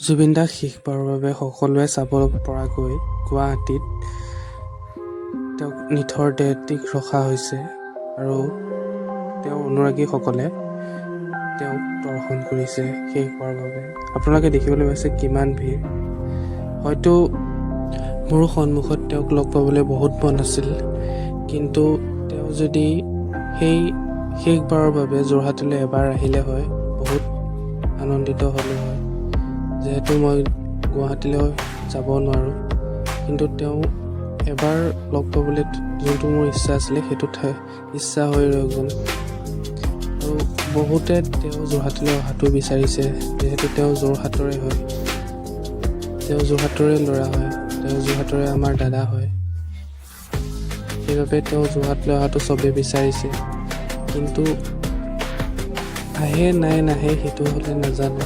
জুবিন দাক শেষবাৰৰ বাবে সকলোৱে চাব পৰাকৈ গুৱাহাটীত তেওঁক নিথৰ দেহটিক ৰখা হৈছে আৰু তেওঁৰ অনুৰাগীসকলে তেওঁক দৰ্শন কৰিছে শেষবাৰৰ বাবে। আপোনালোকে দেখিবলৈ পাইছে কিমান ভিৰ। হয়তো মোৰ সন্মুখত তেওঁক লগ পাবলৈ বহুত মন আছিল, কিন্তু তেওঁ যদি সেই শেষবাৰৰ বাবে যোৰহাটলৈ এবাৰ আহিলে হয় বহুত আনন্দিত হ'লো হয়। যিহেতু মই গুৱাহাটীলৈ যাব নোৱাৰোঁ, কিন্তু তেওঁ এবাৰ লগ পাবলৈ যোনটো মোৰ ইচ্ছা আছিলে সেইটো ইচ্ছা হৈ ৰৈ গ'ল। আৰু বহুতে তেওঁ যোৰহাটলৈ অহাটো বিচাৰিছে, যিহেতু তেওঁ যোৰহাটৰে হয়, তেওঁ যোৰহাটৰে ল'ৰা হয়, তেওঁ যোৰহাটৰে আমাৰ দাদা হয়। সেইবাবে তেওঁ যোৰহাটলৈ অহাটো চবেই বিচাৰিছে, কিন্তু আহে নাহে সেইটো হ'লে নাজানো।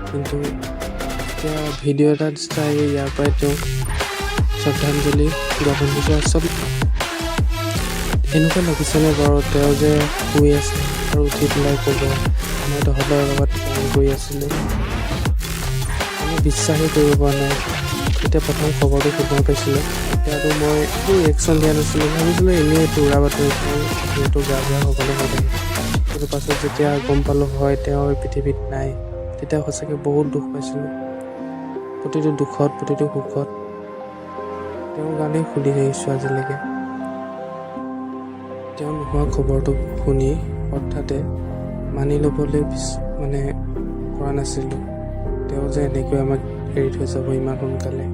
কিন্তু এতিয়া ভিডিঅ' এটা চাই ইয়াৰ পৰাই তেওঁক শ্ৰদ্ধাঞ্জলি জ্ঞাপন কৰিছোঁ। আচলতে এনেকুৱা লাগিছেনে বাৰু তেওঁ যে শুই আছে আৰু উঠি পেলাই ক'ব মই তহঁতৰ লগত কাম কৰি আছিলোঁ। আমি বিশ্বাসেই কৰিব পৰা নাই। এতিয়া প্ৰথম খবৰটো শুনা পাইছিলোঁ, তেতিয়াতো মই একো ৰিয়েকশ্যন দিয়া নাছিলোঁ, ভাবিছিলোঁ এনেই এইটো উৰা বাতৰি যিহেতু গা বেয়া হ'বলৈ হৈ থাকে। কিন্তু পাছত যেতিয়া গম পালোঁ হয় তেওঁ পৃথিৱীত নাই, তেতিয়া সঁচাকৈ বহুত দুখ পাইছিলোঁ। প্ৰতিটো দুখত প্ৰতিটো সুখত তেওঁৰ গানেই শুনি আহিছোঁ আজিলৈকে। তেওঁ নোহোৱা খবৰটো শুনি হঠাতে মানি ল'বলৈ পৰা নাছিলোঁ তেওঁ যে এনেকৈ আমাক এৰি থৈ যাব ইমান সোনকালে।